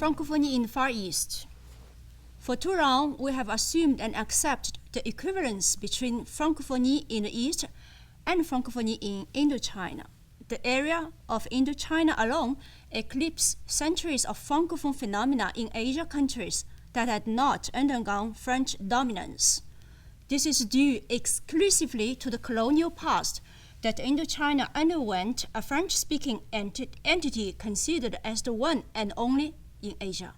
Francophonie in the Far East. For too long, we have assumed and accepted the equivalence between Francophonie in the East and Francophonie in Indochina. The area of Indochina alone eclipsed centuries of Francophone phenomena in Asia countries that had not undergone French dominance. This is due exclusively to the colonial past that Indochina underwent a French-speaking entity considered as the one and only in Asia.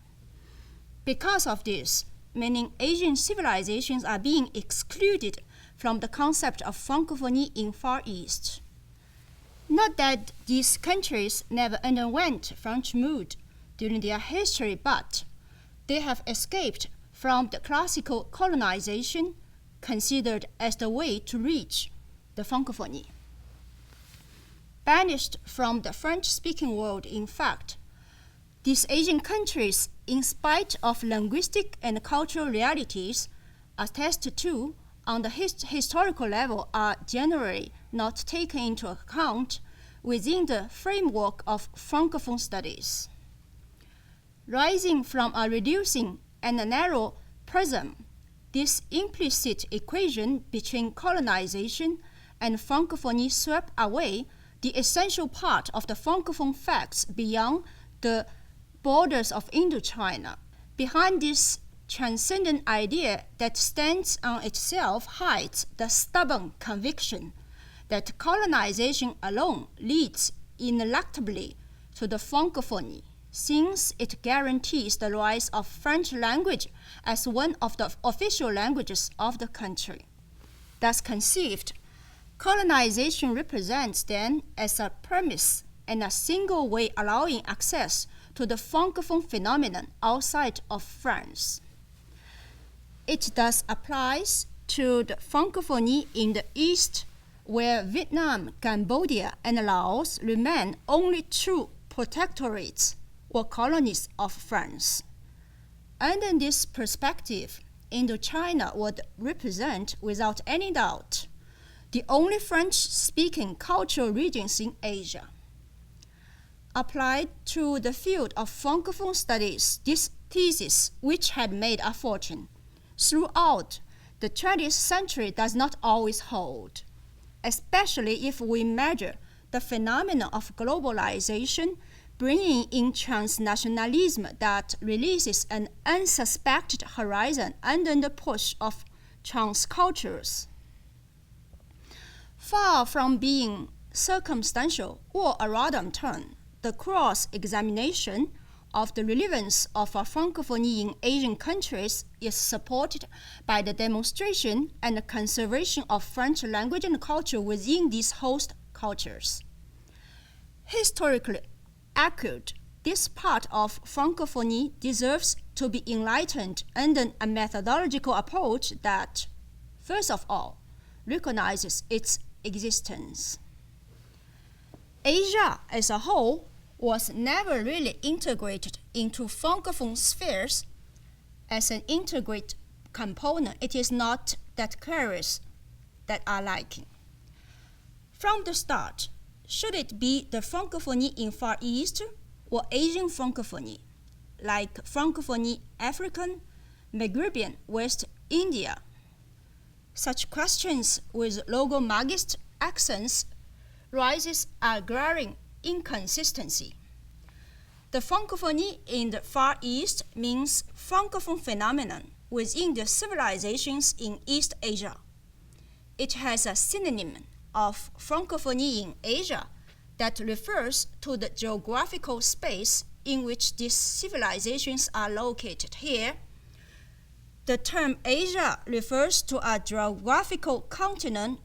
Because of this, many Asian civilizations are being excluded from the concept of Francophonie in Far East. Not that these countries never underwent French mood during their history, but they have escaped from the classical colonization considered as the way to reach the Francophonie. Banished from the French-speaking world, in fact, these Asian countries, in spite of linguistic and cultural realities attested to on the historical level, are generally not taken into account within the framework of Francophone studies. Rising from a reducing and a narrow prism, this implicit equation between colonization and Francophonie swept away the essential part of the Francophone facts beyond the borders of Indochina. Behind this transcendent idea that stands on itself hides the stubborn conviction that colonization alone leads ineluctably to the Francophonie, since it guarantees the rise of French language as one of the official languages of the country. Thus conceived, colonization represents then as a premise and a single way allowing access to the Francophone phenomenon outside of France. It thus applies to the Francophonie in the East, where Vietnam, Cambodia, and Laos remain only true protectorates or colonies of France. Under this perspective, Indochina would represent, without any doubt, the only French-speaking cultural regions in Asia. Applied to the field of Francophone studies, this thesis, which had made a fortune throughout the 20th century, does not always hold, especially if we measure the phenomenon of globalization bringing in transnationalism that releases an unsuspected horizon under the push of transcultures. Far from being circumstantial or a random turn, the cross-examination of the relevance of a Francophonie in Asian countries is supported by the demonstration and the conservation of French language and culture within these host cultures. Historically accurate, this part of Francophonie deserves to be enlightened under a methodological approach that, first of all, recognizes its existence. Asia as a whole was never really integrated into Francophone spheres as an integrated component. It is not that curious that are lacking. From the start, should it be the Francophonie in Far East or Asian Francophonie, like Francophonie African, Maghrebian, West India? Such questions with logomagist accents raises a glaring inconsistency. The Francophonie in the Far East means Francophone phenomenon within the civilizations in East Asia. It has a synonym of Francophonie in Asia that refers to the geographical space in which these civilizations are located. Here, the term Asia refers to a geographical continent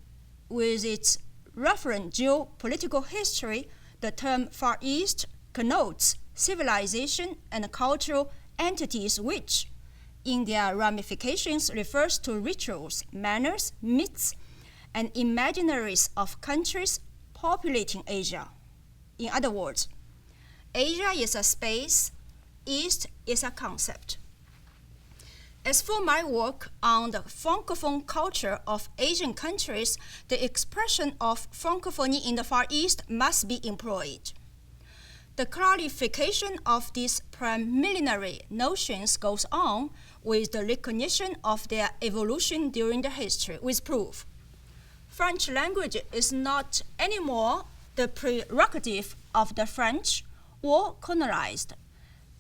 with its referent geopolitical history. The term Far East connotes civilization and cultural entities which, in their ramifications, refers to rituals, manners, myths, and imaginaries of countries populating Asia. In other words, Asia is a space, East is a concept. As for my work on the Francophone culture of Asian countries, the expression of Francophonie in the Far East must be employed. The clarification of these preliminary notions goes on with the recognition of their evolution during the history, with proof. French language is not anymore the prerogative of the French or colonized,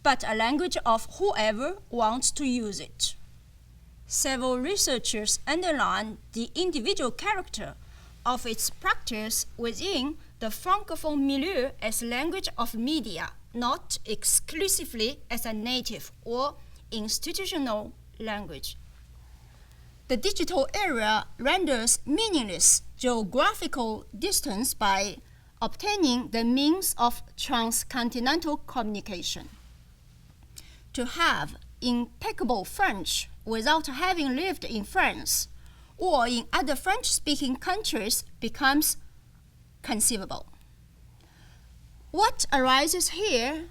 but a language of whoever wants to use it. Several researchers underline the individual character of its practice within the Francophone milieu as language of media, not exclusively as a native or institutional language. The digital era renders meaningless geographical distance by obtaining the means of transcontinental communication. To have impeccable French without having lived in France or in other French-speaking countries becomes conceivable. What arises here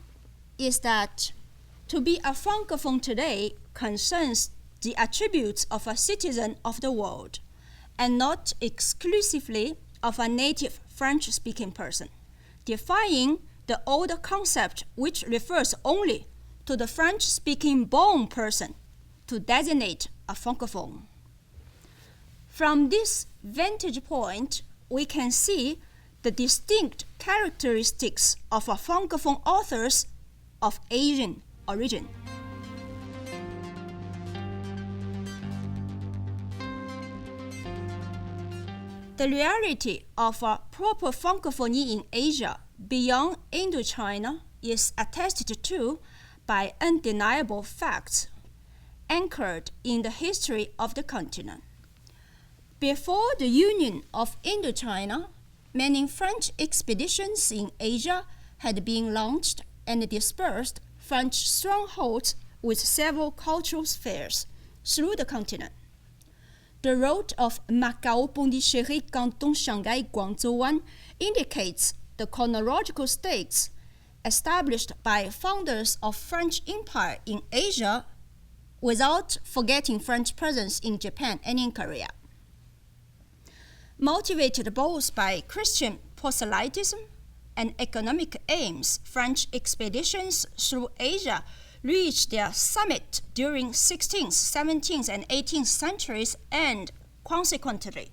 is that to be a Francophone today concerns the attributes of a citizen of the world and not exclusively of a native French-speaking person, defying the older concept which refers only to the French-speaking born person to designate a Francophone. From this vantage point, we can see the distinct characteristics of a Francophone authors of Asian origin. The reality of a proper Francophonie in Asia beyond Indochina is attested to by undeniable facts anchored in the history of the continent. Before the union of Indochina, many French expeditions in Asia had been launched and dispersed French strongholds with several cultural spheres through the continent. The route of Macao, Pondichéry, Canton, Shanghai, Guangzhou Wan indicates the chronological stakes established by founders of French Empire in Asia without forgetting French presence in Japan and in Korea. Motivated both by Christian proselytism and economic aims, French expeditions through Asia reached their summit during 16th, 17th, and 18th centuries, and consequently,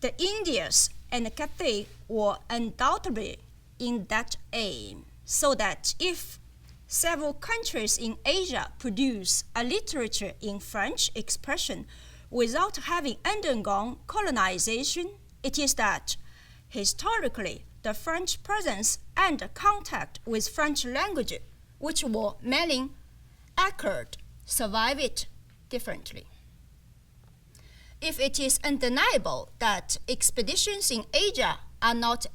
the Indias and Cathay were undoubtedly in that aim, so that if several countries in Asia produce a literature in French expression without having undergone colonization, it is that, historically, the French presence and contact with French language, which were mainly acquired, survive it differently. If it is undeniable that expeditions in Asia are not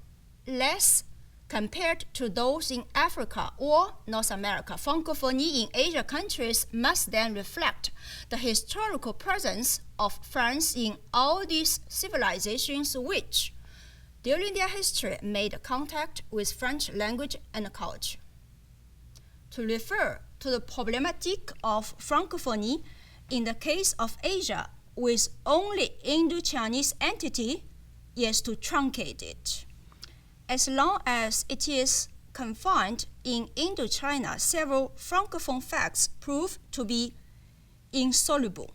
less compared to those in Africa or North America, Francophonie in Asia countries must then reflect the historical presence of France in all these civilizations which, during their history, made contact with French language and culture. To refer to the problematic of Francophonie in the case of Asia with only Indo-Chinese entity is to truncate it. As long as it is confined in Indochina, several Francophone facts prove to be insoluble.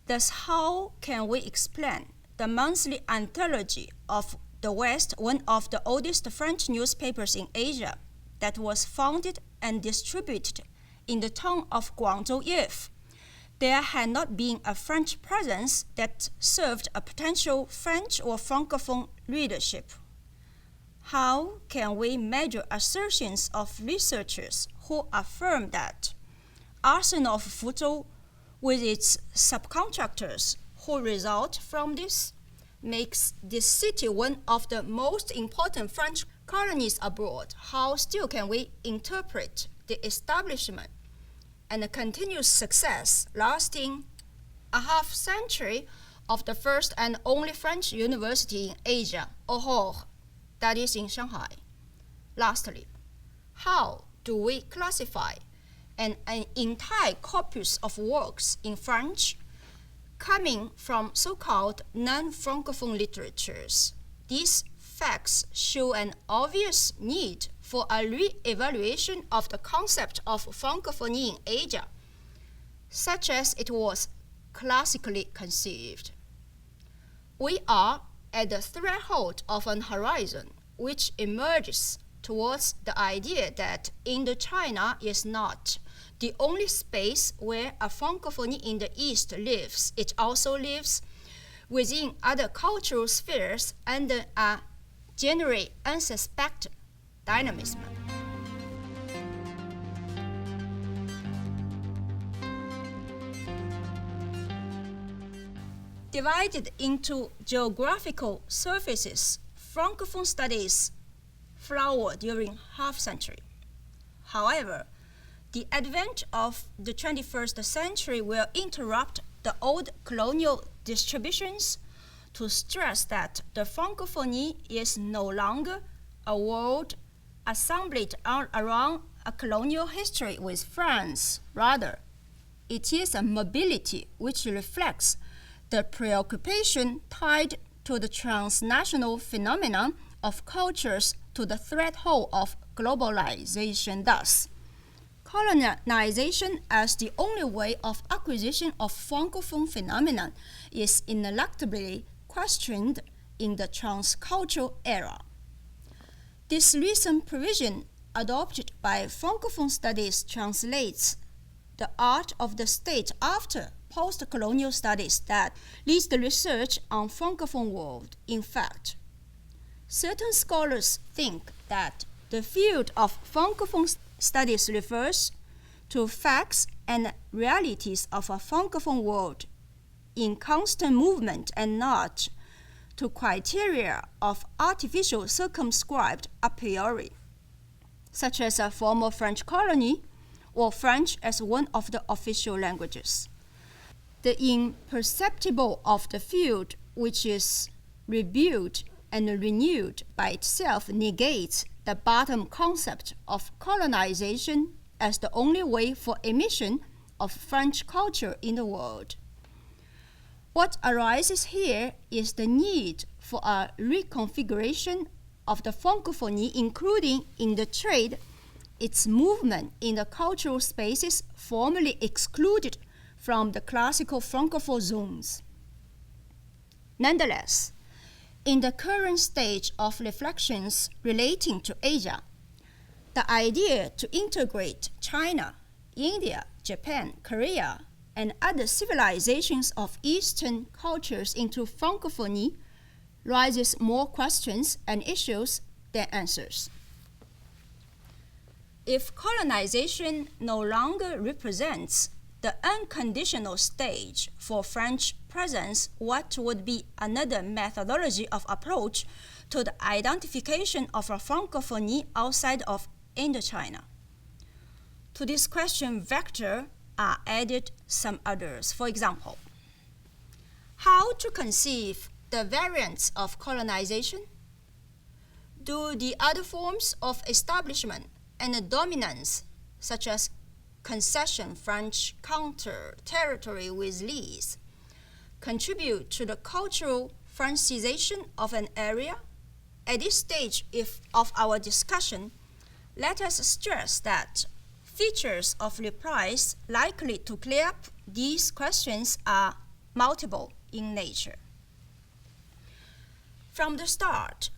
Thus, how can we explain the monthly anthology of the West, one of the oldest French newspapers in Asia, that was founded and distributed in the town of Guangzhou if there had not been a French presence that served a potential French or Francophone readership? How can we measure assertions of researchers who affirm that Arsenal of Fuzhou, with its subcontractors who result from this, makes this city one of the most important French colonies abroad? How still can we interpret the establishment and the continuous success lasting a half century of the first and only French university in Asia, Ohor, that is in Shanghai? Lastly, how do we classify an entire corpus of works in French coming from so-called non-Francophone literatures? These facts show an obvious need for a re-evaluation of the concept of Francophonie in Asia, such as it was classically conceived. We are at the threshold of an horizon which emerges towards the idea that Indochina is not the only space where a Francophonie in the East lives. It also lives within other cultural spheres under a generally unsuspected dynamism. Divided into geographical surfaces, Francophone studies flowered during half-century. However, the advent of the 21st century will interrupt the old colonial distributions to stress that the Francophonie is no longer a world assembled around a colonial history with France. Rather, it is a mobility which reflects the preoccupation tied to the transnational phenomenon of cultures to the threshold of globalization. Thus, colonization as the only way of acquisition of Francophone phenomenon is ineluctably questioned in the transcultural era. This recent provision adopted by Francophone studies translates the art of the state after post-colonial studies that leads the research on Francophone world. In fact, certain scholars think that the field of Francophone studies refers to facts and realities of a Francophone world in constant movement and not to criteria of artificial circumscribed a priori, such as a former French colony or French as one of the official languages. The imperceptible of the field, which is rebuilt and renewed by itself, negates the bottom concept of colonization as the only way for emission of French culture in the world. What arises here is the need for a reconfiguration of the Francophonie, including in the trade, its movement in the cultural spaces formerly excluded from the classical Francophone zones. Nonetheless, in the current stage of reflections relating to Asia, the idea to integrate China, India, Japan, Korea, and other civilizations of Eastern cultures into Francophonie raises more questions and issues than answers. If colonization no longer represents the unconditional stage for French presence, what would be another methodology of approach to the identification of a Francophonie outside of Indochina? To this question vector are added some others. For example, how to conceive the variants of colonization? Do the other forms of establishment and dominance, such as concession, French counter, territory with lease, contribute to the cultural Francization of an area? At this stage of our discussion, let us stress that features of reprise likely to clear up these questions are multiple in nature. From the start,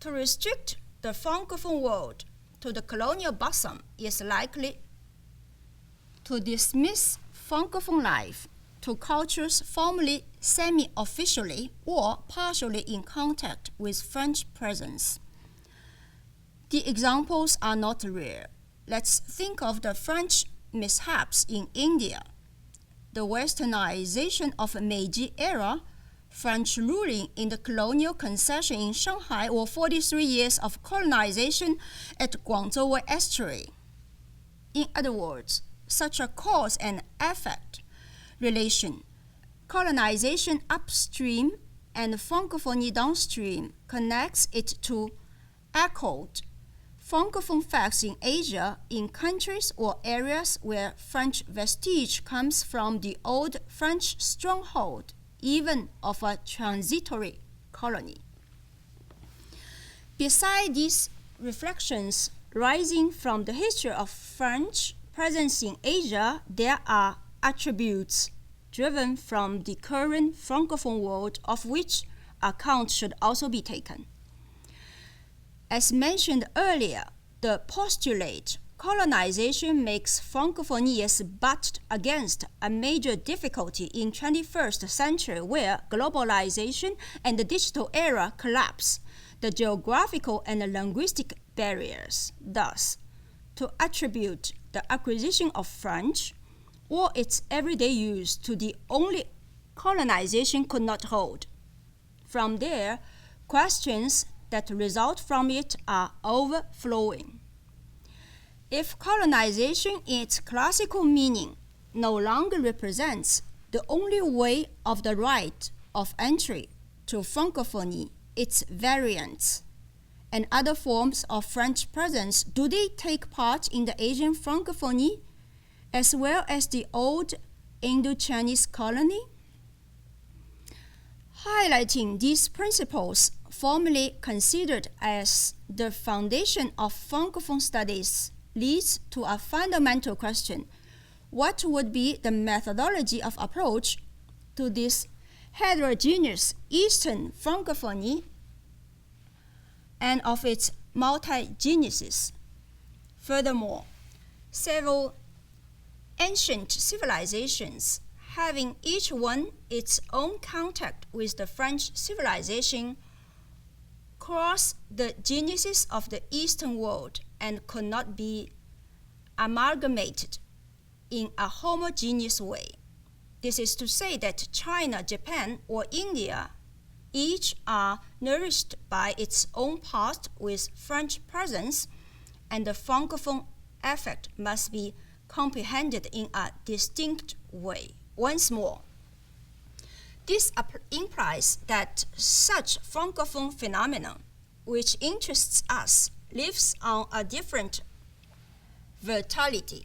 to restrict the Francophone world to the colonial bosom is likely to dismiss Francophone life to cultures formerly semi-officially or partially in contact with French presence. The examples are not rare. Let's think of the French mishaps in India, the westernization of Meiji era, French ruling in the colonial concession in Shanghai, or 43 years of colonization at Guangzhou Estuary. In other words, such a cause and effect relation, colonization upstream and Francophonie downstream, connects it to echoed Francophone facts in Asia in countries or areas where French vestige comes from the old French stronghold, even of a transitory colony. Besides these reflections rising from the history of French presence in Asia, there are attributes driven from the current Francophone world of which account should also be taken. As mentioned earlier, the postulate colonization makes Francophonie butt against a major difficulty in 21st century where globalization and the digital era collapse the geographical and linguistic barriers. Thus, to attribute the acquisition of French or its everyday use to the only colonization could not hold. From there, questions that result from it are overflowing. If colonization in its classical meaning no longer represents the only way of the right of entry to Francophonie, its variants, and other forms of French presence, do they take part in the Asian Francophonie as well as the old Indo-Chinese colony? Highlighting these principles formally considered as the foundation of Francophone studies leads to a fundamental question: what would be the methodology of approach to this heterogeneous Eastern Francophonie and of its multi-genesis? Furthermore, several ancient civilizations, having each one its own contact with the French civilization, cross the genesis of the Eastern world and could not be amalgamated in a homogeneous way. This is to say that China, Japan, or India each are nourished by its own past with French presence, and the Francophone effect must be comprehended in a distinct way. Once more, this implies that such Francophone phenomenon, which interests us, lives on a different verticality,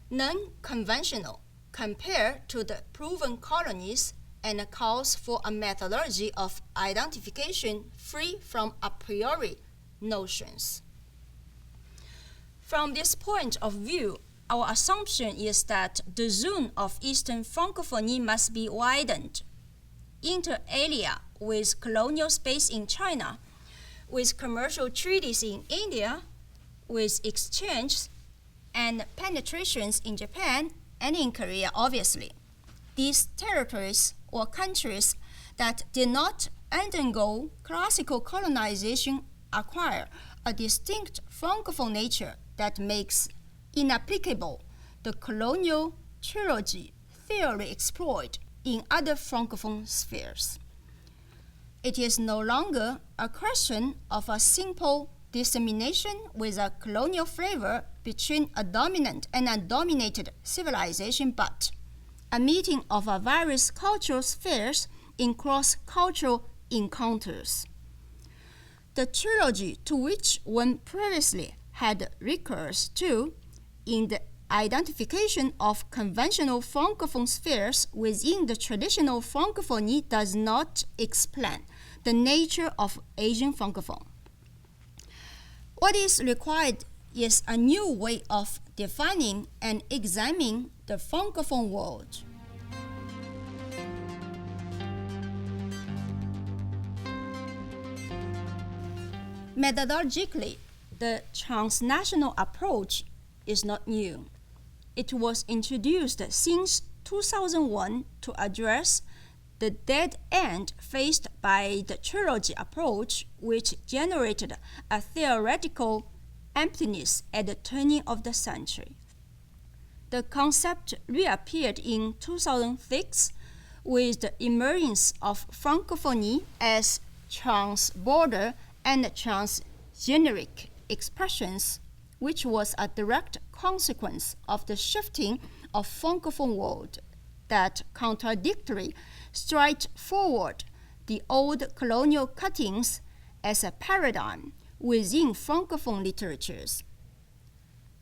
non-conventional compared to the proven colonies, and calls for a methodology of identification free from a priori notions. From this point of view, our assumption is that the zone of Eastern Francophonie must be widened, inter alia with colonial space in China, with commercial treaties in India, with exchanges and penetrations in Japan and in Korea, obviously. These territories or countries that did not undergo classical colonization acquire a distinct Francophone nature that makes inapplicable the colonial trilogy theory explored in other Francophone spheres. It is no longer a question of a simple dissemination with a colonial flavor between a dominant and a dominated civilization, but a meeting of various cultural spheres in cross-cultural encounters. The trilogy to which one previously had recourse to in the identification of conventional Francophone spheres within the traditional Francophonie does not explain the nature of Asian Francophone. What is required is a new way of defining and examining the Francophone world. Methodologically, the transnational approach is not new. It was introduced since 2001 to address the dead end faced by the trilogy approach, which generated a theoretical emptiness at the turning of the century. The concept reappeared in 2006 with the emergence of Francophonie as trans-border and transgeneric expressions, which was a direct consequence of the shifting of Francophone world that contradictory stride forward the old colonial cuttings as a paradigm within Francophone literatures.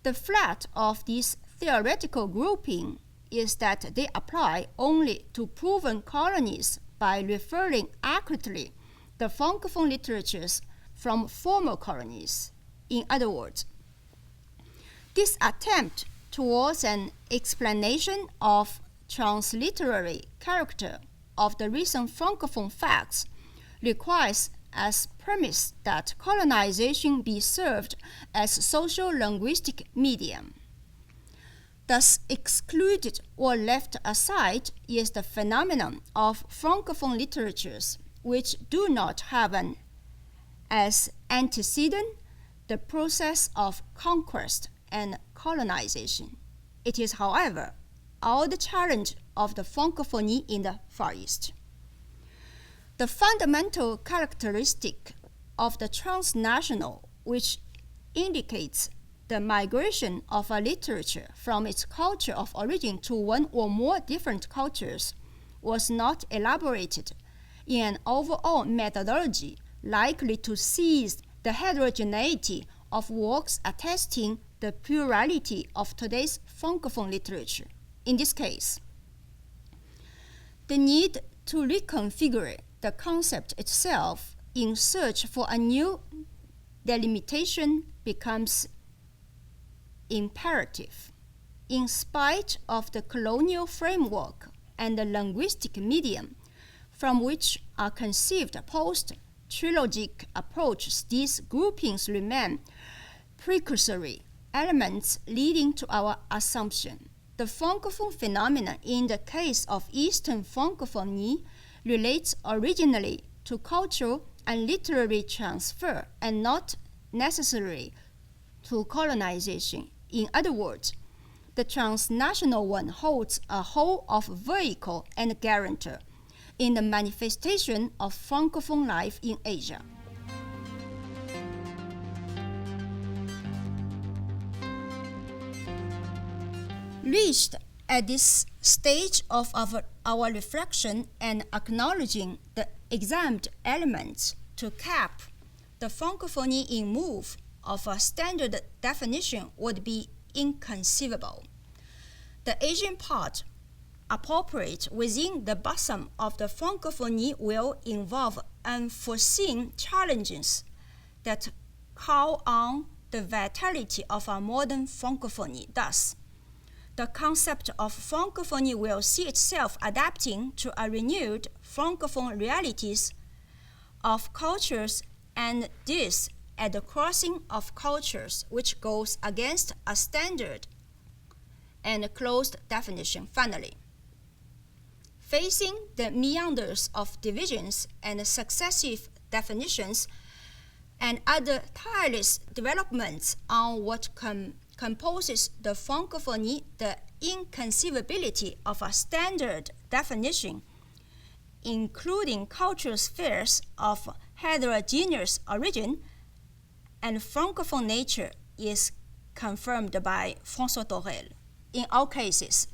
The flaw of this theoretical grouping is that they apply only to proven colonies by referring accurately the Francophone literatures from former colonies. In other words, this attempt towards an explanation of transliterary character of the recent Francophone facts requires as premise that colonization be served as social-linguistic medium. Thus excluded or left aside is the phenomenon of Francophone literatures which do not have as antecedent the process of conquest and colonization. It is, however, all the challenge of the Francophonie in the Far East. The fundamental characteristic of the transnational, which indicates the migration of a literature from its culture of origin to one or more different cultures, was not elaborated in an overall methodology likely to seize the heterogeneity of works attesting the plurality of today's Francophone literature. In this case, the need to reconfigure the concept itself in search for a new delimitation becomes imperative. In spite of the colonial framework and the linguistic medium from which are conceived post-trilogic approaches, these groupings remain precursory elements leading to our assumption. The Francophone phenomenon in the case of Eastern Francophonie relates originally to cultural and literary transfer and not necessarily to colonization. In other words, the transnational one holds a role of vehicle and guarantor in the manifestation of Francophone life in Asia. Reached at this stage of our reflection and acknowledging the examined elements to cap the Francophonie in move of a standard definition would be inconceivable. The Asian part, appropriate within the bosom of the Francophonie, will involve unforeseen challenges that call on the vitality of a modern Francophonie. Thus, the concept of Francophonie will see itself adapting to a renewed Francophone realities of cultures, and this at the crossing of cultures, which goes against a standard and closed definition. Finally, facing the meanders of divisions and successive definitions and other tireless developments on what composes the Francophonie, the inconceivability of a standard definition, including cultural spheres of heterogeneous origin and Francophone nature, is confirmed by François Torel. In all cases,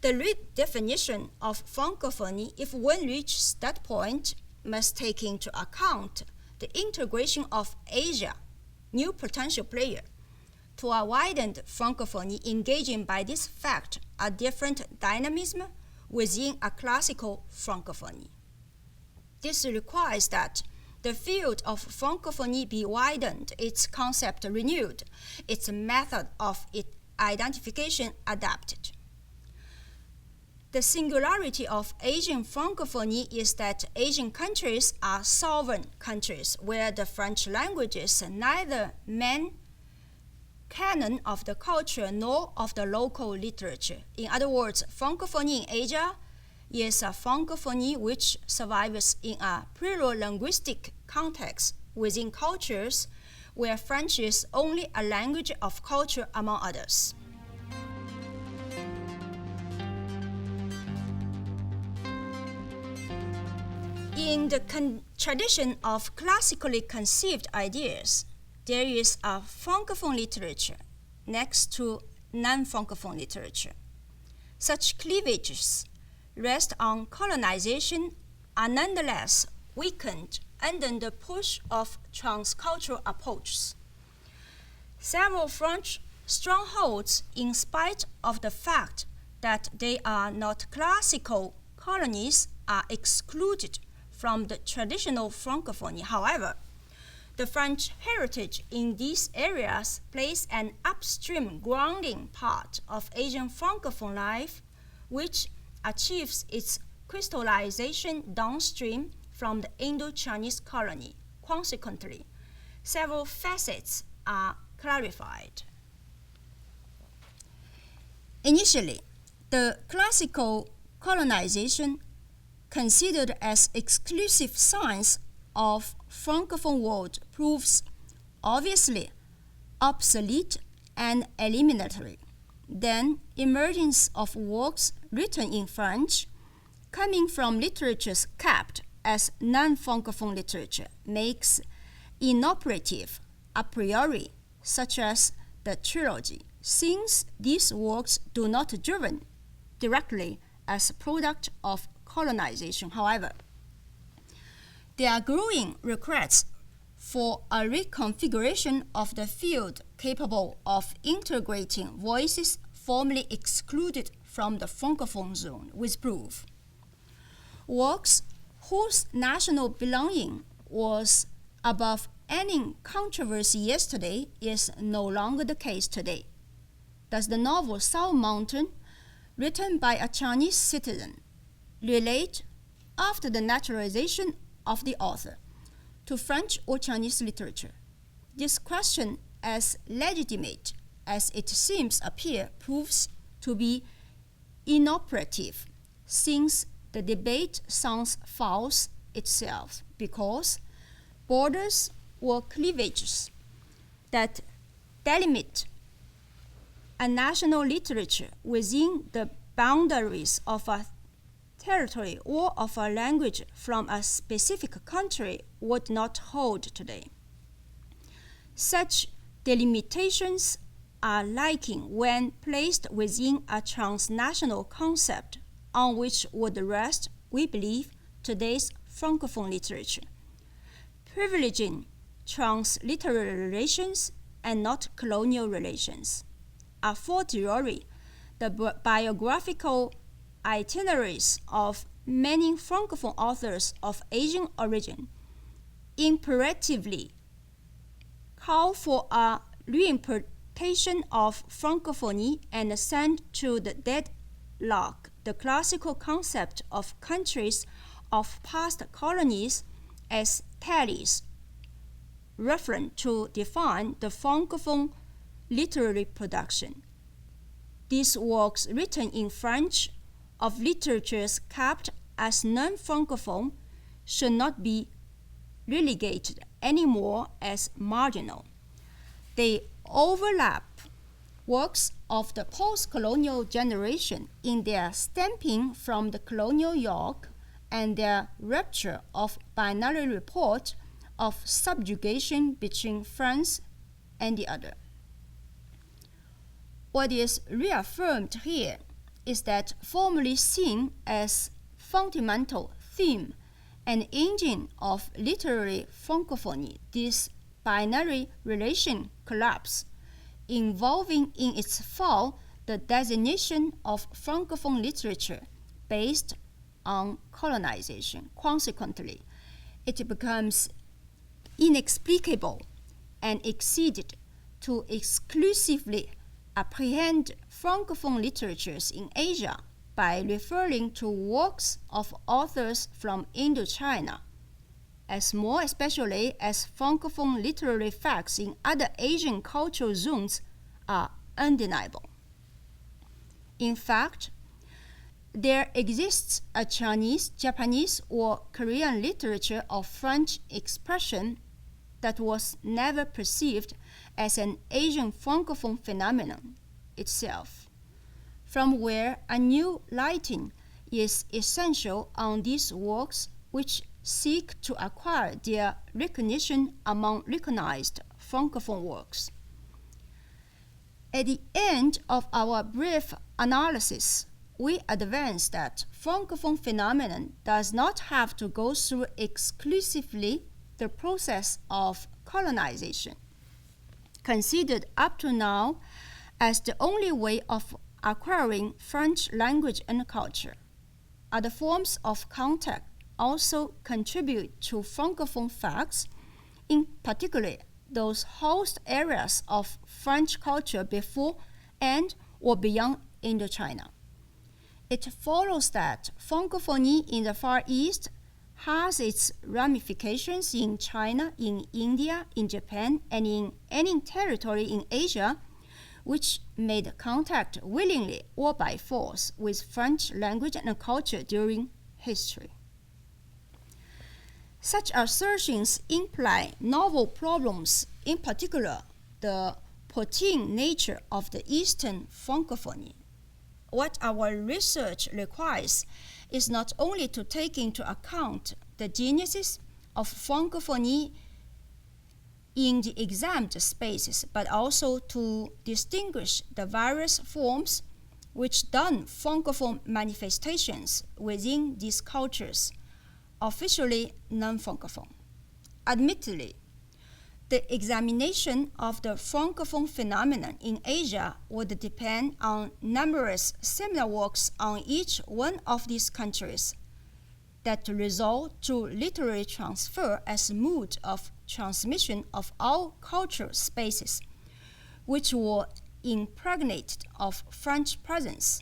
the redefinition of Francophonie, if one reaches that point, must take into account the integration of Asia, new potential player, to a widened Francophonie, engaging by this fact a different dynamism within a classical Francophonie. This requires that the field of Francophonie be widened, its concept renewed, its method of its identification adapted. The singularity of Asian Francophonie is that Asian countries are sovereign countries where the French language is neither main canon of the culture nor of the local literature. In other words, Francophonie in Asia is a Francophonie which survives in a plurilinguistic context within cultures where French is only a language of culture among others. In the tradition of classically conceived ideas, there is a Francophone literature next to non-Francophone literature. Such cleavages rest on colonization are nonetheless weakened under the push of transcultural approaches. Several French strongholds, in spite of the fact that they are not classical colonies, are excluded from the traditional Francophonie. However, The French heritage in these areas plays an upstream grounding part of Asian Francophone life, which achieves its crystallization downstream from the Indo-Chinese colony. Consequently, several facets are clarified. Initially, the classical colonization, considered as exclusive science of Francophone world, proves obviously obsolete and eliminatory. Then, emergence of works written in French, coming from literatures kept as non-Francophone literature, makes inoperative a priori, such as the trilogy, since these works do not driven directly as a product of colonization. However, there are growing requests for a reconfiguration of the field capable of integrating voices formerly excluded from the Francophone zone with proof. Works whose national belonging was above any controversy yesterday is no longer the case today. Does the novel South Mountain, written by a Chinese citizen, relate, after the naturalization of the author, to French or Chinese literature? This question, as legitimate as it seems appear, proves to be inoperative, since the debate sounds false itself, because borders or cleavages that delimit a national literature within the boundaries of a territory or of a language from a specific country would not hold today. Such delimitations are lacking when placed within a transnational concept on which would rest, we believe, today's Francophone literature, privileging transliterary relations and not colonial relations. A fortiori, the biographical itineraries of many Francophone authors of Asian origin imperatively call for a reinterpretation of Francophonie and send to the deadlock the classical concept of countries of past colonies as tallies, referent to define the Francophone literary production. These works written in French of literatures kept as non-Francophone should not be relegated anymore as marginal. They overlap works of the post-colonial generation in their stamping from the colonial yoke and their rupture of binary report of subjugation between France and the other. What is reaffirmed here is that formerly seen as fundamental theme and engine of literary Francophonie, this binary relation collapse, involving in its fall the designation of Francophone literature based on colonization. Consequently, it becomes inexplicable and exceeded to exclusively apprehend Francophone literatures in Asia by referring to works of authors from Indochina, as more especially as Francophone literary facts in other Asian cultural zones are undeniable. In fact, there exists a Chinese, Japanese, or Korean literature of French expression that was never perceived as an Asian Francophone phenomenon itself, from where a new lighting is essential on these works which seek to acquire their recognition among recognized Francophone works. At the end of our brief analysis, we advance that Francophone phenomenon does not have to go through exclusively the process of colonization, considered up to now as the only way of acquiring French language and culture. Other forms of contact also contribute to Francophone facts in particular those host areas of French culture before and or beyond Indochina. It follows that Francophonie in the Far East has its ramifications in China, in India, in Japan, and in any territory in Asia which made contact willingly or by force with French language and culture during history. Such assertions imply novel problems, in particular the protein nature of the Eastern Francophonie. What our research requires is not only to take into account the genesis of Francophonie in the examined spaces, but also to distinguish the various forms which done Francophone manifestations within these cultures, officially non-Francophone. Admittedly, the examination of the Francophone phenomenon in Asia would depend on numerous similar works on each one of these countries that result to literary transfer as a mode of transmission of all cultural spaces, which were impregnated of French presence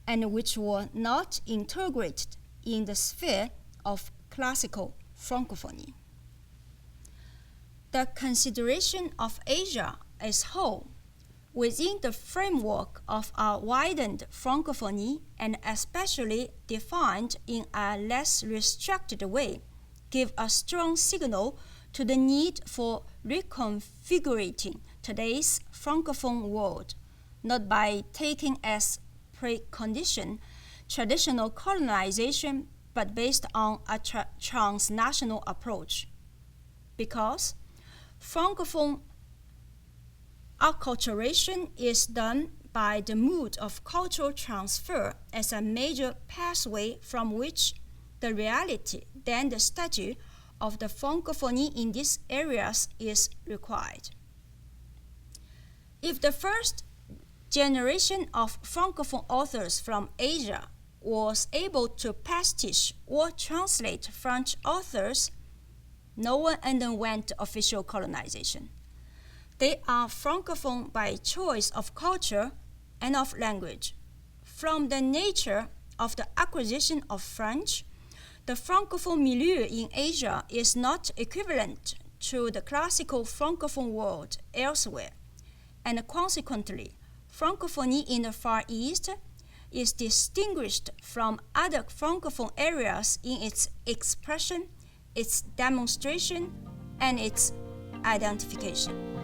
and which were not integrated in the sphere of classical Francophonie. The consideration of Asia as whole within the framework of a widened Francophonie, and especially defined in a less restricted way, give a strong signal to the need for reconfiguring today's Francophone world, not by taking as precondition traditional colonization, but based on a transnational approach. Because Francophone acculturation is done by the mode of cultural transfer as a major pathway from which the reality, then the statue of the Francophonie in these areas is required. If the first generation of Francophone authors from Asia was able to pastiche or translate French authors, no one underwent official colonization. They are Francophone by choice of culture and of language. From the nature of the acquisition of French, the Francophone milieu in Asia is not equivalent to the classical Francophone world elsewhere, and consequently, Francophonie in the Far East is distinguished from other Francophone areas in its expression, its demonstration, and its identification.